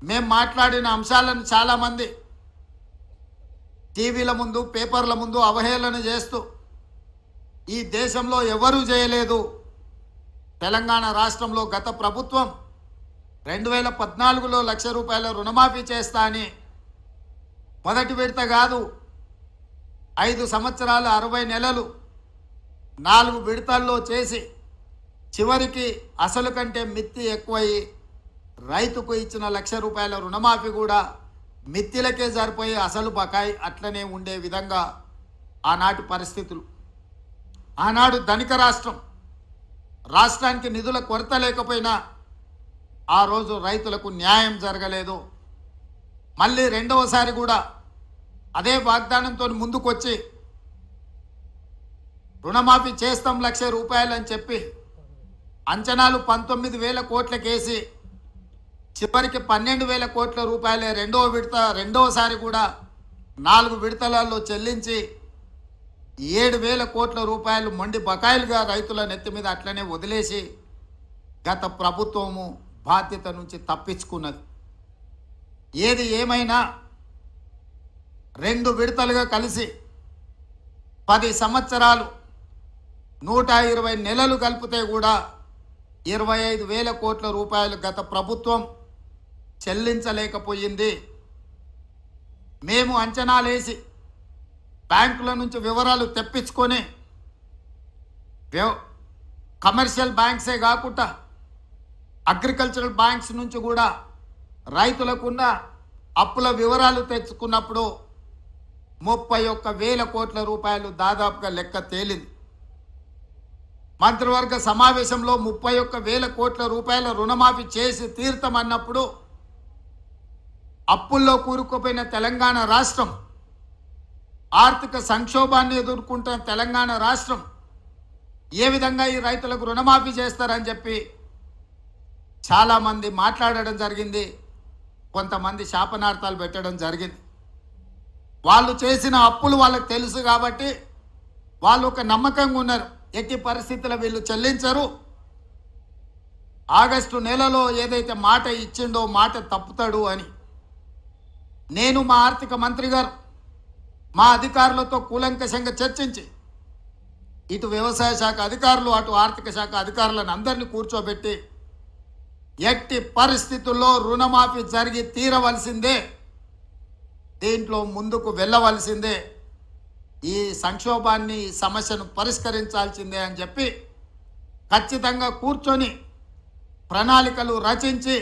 మేము మాట్లాడిన అంశాలను చాలామంది టీవీల ముందు పేపర్ల ముందు అవహేళన చేస్తూ ఈ దేశంలో ఎవరూ చేయలేదు, తెలంగాణ రాష్ట్రంలో గత ప్రభుత్వం 2014లో ₹1,00,000 రుణమాఫీ చేస్తా అని మొదటి విడత కాదు 5 సంవత్సరాలు 60 నెలలు 4 విడతల్లో చేసి చివరికి అసలు కంటే మిత్తి ఎక్కువయి రైతుకు ఇచ్చిన ₹1,00,000 రుణమాఫీ కూడా మిత్తిలకే సరిపోయి అసలు బకాయి అట్లనే ఉండే విధంగా ఆనాటి పరిస్థితులు. ఆనాడు ధనిక రాష్ట్రానికి నిధుల కొరత లేకపోయినా ఆ రోజు రైతులకు న్యాయం జరగలేదు. మళ్ళీ రెండవసారి కూడా అదే వాగ్దానంతో ముందుకొచ్చి రుణమాఫీ చేస్తాం ₹1,00,000 అని చెప్పి అంచనాలు 19,000 కోట్లకేసి చివరికి 12,000 కోట్ల రూపాయలే రెండవసారి కూడా 4 విడతలలో చెల్లించి 7,000 కోట్ల రూపాయలు మొండి బకాయిలుగా రైతుల నెత్తి మీద అట్లనే వదిలేసి గత ప్రభుత్వము బాధ్యత నుంచి తప్పించుకున్నది. ఏది ఏమైనా 2 విడతలుగా కలిసి 10 సంవత్సరాలు 120 నెలలు కలిపితే కూడా 25,000 కోట్ల రూపాయలు గత ప్రభుత్వం చెల్లించలేకపోయింది. మేము అంచనాలేసి బ్యాంకుల నుంచి వివరాలు తెప్పించుకొని కమర్షియల్ బ్యాంక్సే కాకుండా అగ్రికల్చరల్ బ్యాంక్స్ నుంచి కూడా రైతులకున్న అప్పుల వివరాలు తెచ్చుకున్నప్పుడు 31,000 కోట్ల రూపాయలు దాదాపుగా లెక్క తేలింది. మంత్రివర్గ సమావేశంలో 31,000 కోట్ల రూపాయల రుణమాఫీ చేసి తీర్థమన్నప్పుడు అప్పుల్లో కూరుకుపోయిన తెలంగాణ రాష్ట్రం, ఆర్థిక సంక్షోభాన్ని ఎదుర్కొంటున్న తెలంగాణ రాష్ట్రం ఏ విధంగా ఈ రైతులకు రుణమాఫీ చేస్తారని చెప్పి చాలామంది మాట్లాడడం జరిగింది. కొంతమంది శాపనార్థాలు పెట్టడం జరిగింది. వాళ్ళు చేసిన అప్పులు వాళ్ళకి తెలుసు కాబట్టి వాళ్ళు ఒక నమ్మకంగా ఉన్నారు, ఎట్టి పరిస్థితుల్లో వీళ్ళు చెల్లించరు, ఆగస్టు నెలలో ఏదైతే మాట ఇచ్చిండో మాట తప్పుతాడు అని. నేను మా ఆర్థిక మంత్రి గారు మా అధికారులతో కూలంకషంగా చర్చించి ఇటు వ్యవసాయ శాఖ అధికారులు అటు ఆర్థిక శాఖ అధికారులను అందరినీ కూర్చోబెట్టి ఎట్టి పరిస్థితుల్లో రుణమాఫీ జరిగి తీరవలసిందే, దీంట్లో ముందుకు వెళ్ళవలసిందే, ఈ సంక్షోభాన్ని ఈ సమస్యను పరిష్కరించాల్సిందే అని చెప్పి ఖచ్చితంగా కూర్చొని ప్రణాళికలు రచించి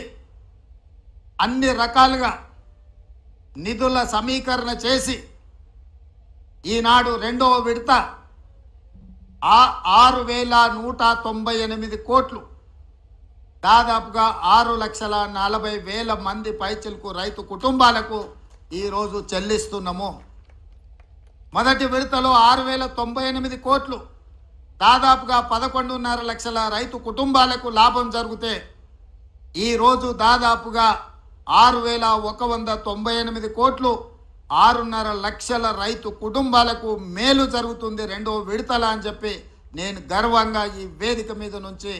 అన్ని రకాలుగా నిధుల సమీకరణ చేసి ఈనాడు రెండవ విడత 6,198 కోట్లు దాదాపుగా 6,40,000 మంది పైచిలకు రైతు కుటుంబాలకు ఈరోజు చెల్లిస్తున్నాము. మొదటి విడతలో 6,098 కోట్లు దాదాపుగా 11.5 లక్షల రైతు కుటుంబాలకు లాభం జరిగితే ఈరోజు దాదాపుగా 6,198 కోట్లు 6.5 లక్షల రైతు కుటుంబాలకు మేలు జరుగుతుంది రెండో విడతల అని చెప్పి నేను గర్వంగా ఈ వేదిక మీద నుంచి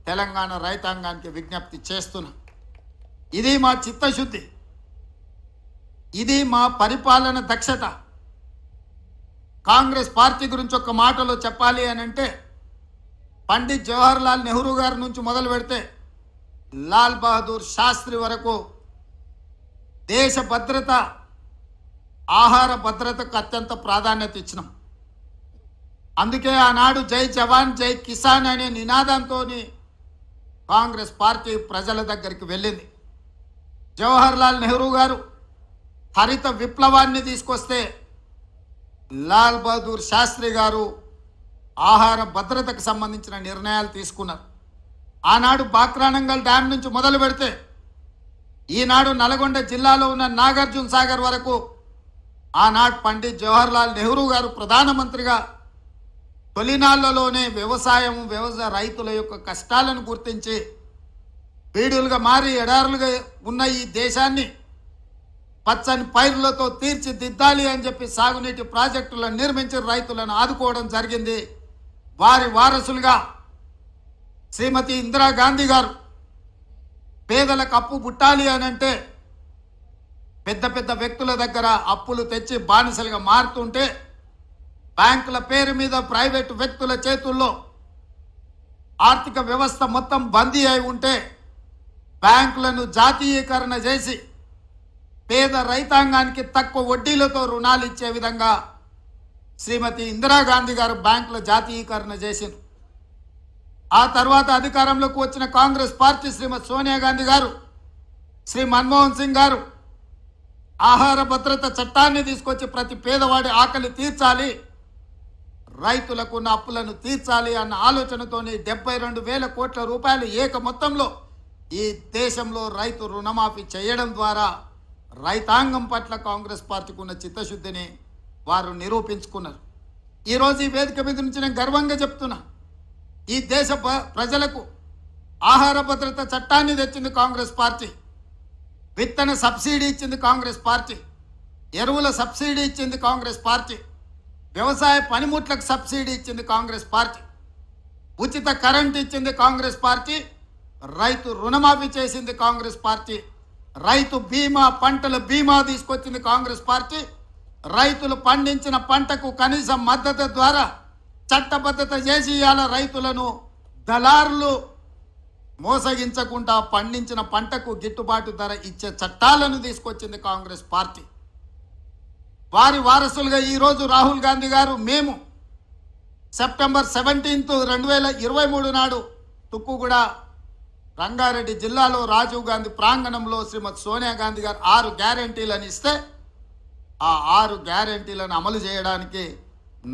తెలంగాణ రైతాంగానికి విజ్ఞప్తి చేస్తున్నా. ఇది మా చిత్తశుద్ధి, ఇది మా పరిపాలన దక్షత. కాంగ్రెస్ పార్టీ గురించి ఒక మాటలో చెప్పాలి అని అంటే పండిత్ జవహర్లాల్ నెహ్రూ గారి నుంచి మొదలు పెడితే లాల్ బహదూర్ శాస్త్రి వరకు దేశ భద్రత, ఆహార భద్రతకు అత్యంత ప్రాధాన్యత ఇచ్చినాం. అందుకే ఆనాడు జై జవాన్ జై కిసాన్ అనే నినాదంతో కాంగ్రెస్ పార్టీ ప్రజల దగ్గరికి వెళ్ళింది. జవహర్లాల్ నెహ్రూ గారు హరిత విప్లవాన్ని తీసుకొస్తే లాల్ బహదూర్ శాస్త్రి గారు ఆహార భద్రతకు సంబంధించిన నిర్ణయాలు తీసుకున్నారు. ఆనాడు బాక్రానంగల్ డ్యామ్ నుంచి మొదలు పెడితే ఈనాడు నల్గొండ జిల్లాలో ఉన్న నాగార్జున సాగర్ వరకు ఆనాడు పండిత్ జవహర్లాల్ నెహ్రూ గారు ప్రధానమంత్రిగా తొలినాళ్లలోనే వ్యవసాయ రైతుల యొక్క కష్టాలను గుర్తించి బీడులుగా మారి ఎడారులుగా ఉన్న ఈ దేశాన్ని పచ్చని పైర్లతో తీర్చిదిద్దాలి అని చెప్పి సాగునీటి ప్రాజెక్టులను నిర్మించి రైతులను ఆదుకోవడం జరిగింది. వారి వారసులుగా శ్రీమతి ఇందిరాగాంధీ గారు పేదలకు అప్పు పుట్టాలి అని అంటే పెద్ద పెద్ద వ్యక్తుల దగ్గర అప్పులు తెచ్చి బానిసలుగా మారుతుంటే, బ్యాంకుల పేరు మీద ప్రైవేటు వ్యక్తుల చేతుల్లో ఆర్థిక వ్యవస్థ మొత్తం బందీ అయి ఉంటే, బ్యాంకులను జాతీయీకరణ చేసి పేద రైతాంగానికి తక్కువ వడ్డీలతో రుణాలు ఇచ్చే విధంగా శ్రీమతి ఇందిరాగాంధీ గారు బ్యాంకుల జాతీయీకరణ చేసింది. ఆ తర్వాత అధికారంలోకి వచ్చిన కాంగ్రెస్ పార్టీ శ్రీమతి సోనియా గాంధీ గారు, శ్రీ మన్మోహన్ సింగ్ గారు ఆహార భద్రత చట్టాన్ని తీసుకొచ్చి ప్రతి పేదవాడి ఆకలి తీర్చాలి, రైతులకు ఉన్న అప్పులను తీర్చాలి అన్న ఆలోచనతోని 72,000 కోట్ల రూపాయలు ఏక మొత్తంలో ఈ దేశంలో రైతు రుణమాఫీ చేయడం ద్వారా రైతాంగం పట్ల కాంగ్రెస్ పార్టీకి ఉన్న చిత్తశుద్ధిని వారు నిరూపించుకున్నారు. ఈరోజు ఈ వేదిక మీద నుంచి నేను గర్వంగా చెప్తున్నా, ఈ దేశ ప్రజలకు ఆహార భద్రత చట్టాన్ని తెచ్చింది కాంగ్రెస్ పార్టీ, విత్తన సబ్సిడీ ఇచ్చింది కాంగ్రెస్ పార్టీ, ఎరువుల సబ్సిడీ ఇచ్చింది కాంగ్రెస్ పార్టీ, వ్యవసాయ పనిముట్లకు సబ్సిడీ ఇచ్చింది కాంగ్రెస్ పార్టీ, ఉచిత కరెంట్ ఇచ్చింది కాంగ్రెస్ పార్టీ, రైతు రుణమాఫీ చేసింది కాంగ్రెస్ పార్టీ, రైతు బీమా పంటల బీమా తీసుకొచ్చింది కాంగ్రెస్ పార్టీ, రైతులు పండించిన పంటకు కనీస మద్దతు ద్వారా చట్టబద్ధత చేసి ఇవాళ రైతులను దళారులు మోసగించకుండా పండించిన పంటకు గిట్టుబాటు ధర ఇచ్చే చట్టాలను తీసుకొచ్చింది కాంగ్రెస్ పార్టీ. వారి వారసులుగా ఈరోజు రాహుల్ గాంధీ గారు మేము సెప్టెంబర్ 17, 2023 నాడు తుక్కుగూడ రంగారెడ్డి జిల్లాలో రాజీవ్ గాంధీ ప్రాంగణంలో శ్రీమతి సోనియా గాంధీ గారు 6 గ్యారెంటీలను ఇస్తే, ఆ 6 గ్యారెంటీలను అమలు చేయడానికి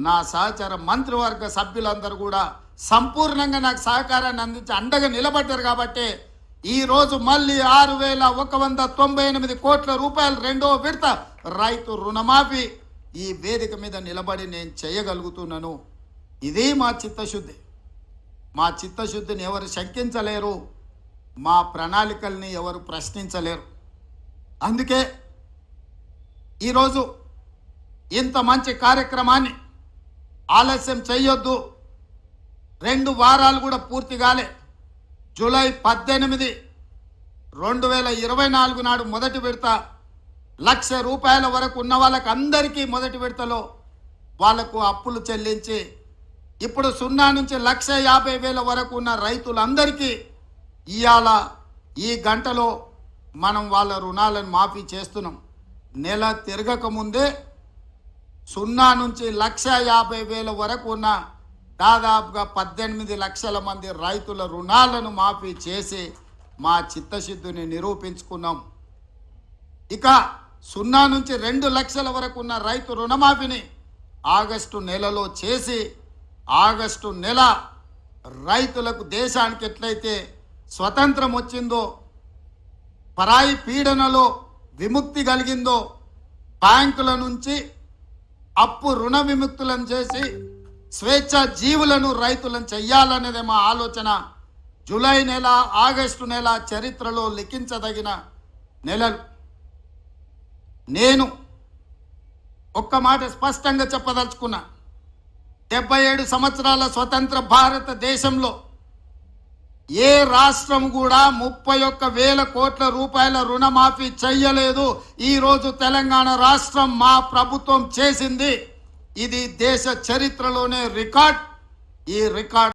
నా సహచర మంత్రివర్గ సభ్యులందరూ కూడా సంపూర్ణంగా నాకు సహకారాన్ని అందించి అండగా నిలబడ్డారు. కాబట్టి ఈరోజు మళ్ళీ 6,198 కోట్ల రూపాయలు రెండో విడత రైతు రుణమాఫీ ఈ వేదిక మీద నిలబడి నేను చేయగలుగుతున్నాను. ఇది మా చిత్తశుద్ధి. మా చిత్తశుద్ధిని ఎవరు శంకించలేరు, మా ప్రణాళికల్ని ఎవరు ప్రశ్నించలేరు. అందుకే ఈరోజు ఇంత మంచి కార్యక్రమాన్ని ఆలస్యం చేయొద్దు. 2 వారాలు కూడా పూర్తి కాలే. జూలై 18, 2024 నాడు మొదటి విడత ₹1,00,000 వరకు ఉన్న వాళ్ళకి అందరికీ మొదటి విడతలో వాళ్లకు అప్పులు చెల్లించి, ఇప్పుడు 0 నుంచి 1,50,000 వరకు ఉన్న రైతులందరికీ ఇవాళ ఈ గంటలో మనం వాళ్ళ రుణాలను మాఫీ చేస్తున్నాం. నెల తిరగక ముందే 0 నుంచి 1,50,000 వరకు ఉన్న దాదాపుగా 18 లక్షల మంది రైతుల రుణాలను మాఫీ చేసి మా చిత్తశుద్ధిని నిరూపించుకున్నాం. ఇక 0 నుంచి 2 లక్షల వరకు ఉన్న రైతు రుణమాఫీని ఆగస్టు నెలలో చేసి, ఆగస్టు నెల రైతులకు దేశానికి ఎట్లయితే స్వతంత్రం వచ్చిందో, పరాయి పీడనలో విముక్తి కలిగిందో, బ్యాంకుల నుంచి అప్పు రుణ విముక్తులను చేసి స్వేచ్ఛ జీవులను రైతులను చెయ్యాలనేదే మా ఆలోచన. జూలై నెల, ఆగస్టు నెల చరిత్రలో లిఖించదగిన నెలలు. నేను ఒక్క మాట స్పష్టంగా చెప్పదలుచుకున్నా, 77 సంవత్సరాల స్వతంత్ర భారతదేశంలో ఏ రాష్ట్రం కూడా 31,000 కోట్ల రూపాయల రుణమాఫీ చెయ్యలేదు. ఈరోజు తెలంగాణ రాష్ట్రం మా ప్రభుత్వం చేసింది. ఇది దేశ చరిత్రలోనే రికార్డ్. ఈ రికార్డ్